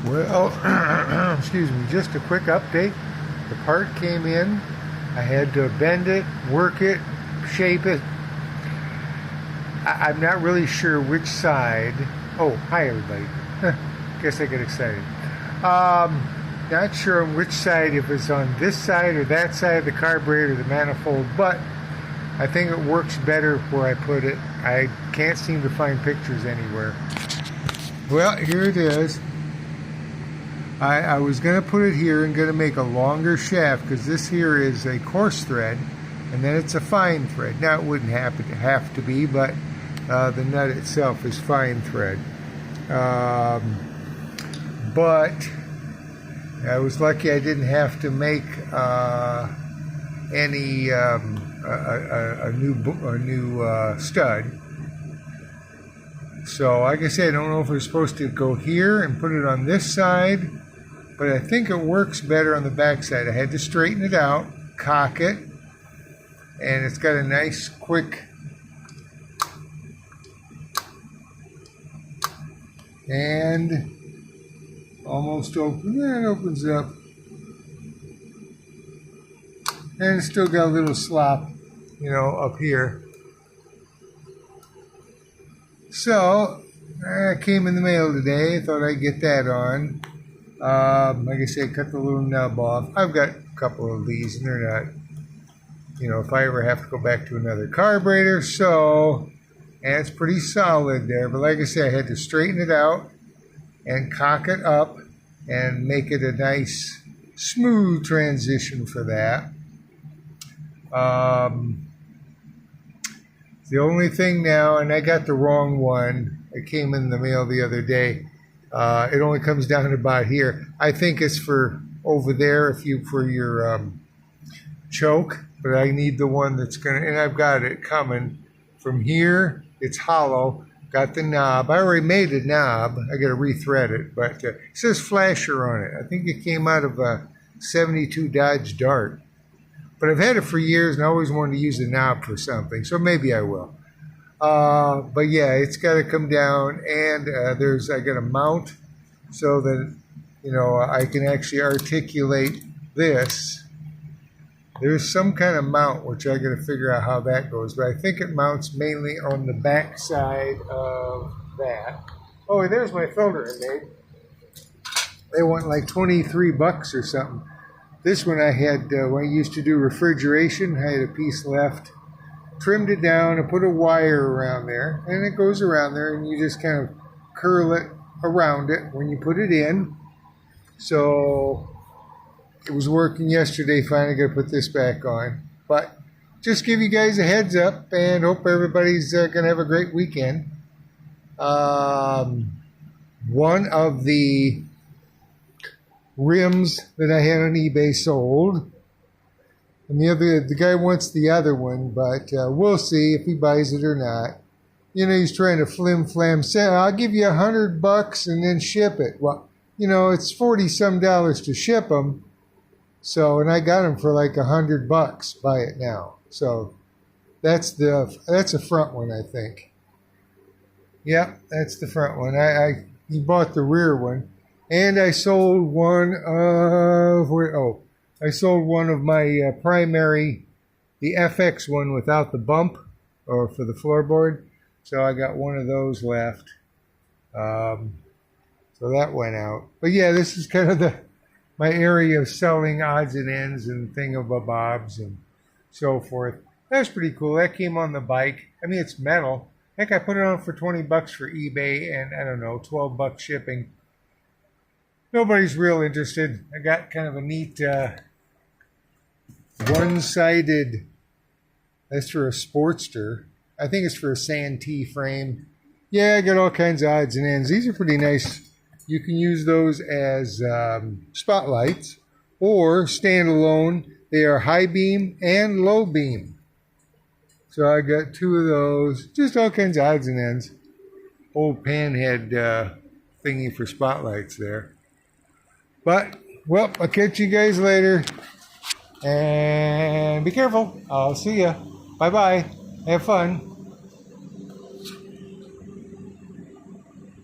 Well, excuse me, just a quick update. The part came in. I had to bend it, work it, shape it. I'm not really sure which side. Oh, hi everybody. Guess I get excited. Not sure on which side, if it's on this side or that side of the carburetor or the manifold, but I think it works better where I put it. I can't seem to find pictures anywhere. Well, here it is. I was going to put it here and going to make a longer shaft because this here is a coarse thread and then it's a fine thread. Now it wouldn't have to be, but the nut itself is fine thread. But I was lucky I didn't have to make any a new stud. So like I said, I don't know if we're supposed to go here and put it on this side, but I think it works better on the back side. I had to straighten it out, cock it, and it's got a nice quick and almost open. Yeah, it opens up. And it's still got a little slop, you know, up here. So, it came in the mail today. I thought I'd get that on. Like I said, cut the little nub off. I've got a couple of these, and they're not, you know, if I ever have to go back to another carburetor. So, and it's pretty solid there. But like I said, I had to straighten it out and cock it up and make it a nice, smooth transition for that. The only thing now, and I got the wrong one. It came in the mail the other day. It only comes down to about here. I think it's for over there for your choke, but I need the one that's gonna, and I've got it coming from here. It's hollow. Got the knob. I already made a knob. I got to rethread it, but it says flasher on it. I think it came out of a 72 Dodge Dart. But I've had it for years and I always wanted to use the knob for something, so maybe I will. But yeah, it's got to come down, and I got a mount so that, you know, I can actually articulate this. There's some kind of mount which I got to figure out how that goes, but I think it mounts mainly on the back side of that. Oh, and there's my filter I made. They want like 23 bucks or something. This one I had, when I used to do refrigeration, I had a piece left, trimmed it down and put a wire around there, and it goes around there, and you just kind of curl it around it when you put it in. So it was working yesterday. Finally got to put this back on. But just give you guys a heads up, and hope everybody's going to have a great weekend. One of the rims that I had on eBay sold, and the guy wants the other one, but we'll see if he buys it or not. You know, he's trying to flim-flam, say, I'll give you $100 and then ship it. Well, you know, it's $40-some to ship them. So, and I got them for like $100. Buy it now. So that's a front one, I think. Yep, that's the front one. He bought the rear one. And I sold one of, I sold one of my primary, the FX one without the bump, or for the floorboard. So I got one of those left. So that went out. But yeah, this is kind of my area of selling odds and ends and thingamabobs and so forth. That's pretty cool. That came on the bike. I mean, it's metal. I think I put it on for 20 bucks for eBay and, I don't know, 12 bucks shipping. Nobody's real interested. I got kind of a neat one-sided, that's for a Sportster. I think it's for a Santee frame. Yeah, I got all kinds of odds and ends. These are pretty nice. You can use those as spotlights or standalone. They are high beam and low beam. So I got two of those. Just all kinds of odds and ends. Old panhead thingy for spotlights there. But, well, I'll catch you guys later. And be careful. I'll see ya. Bye-bye. Have fun.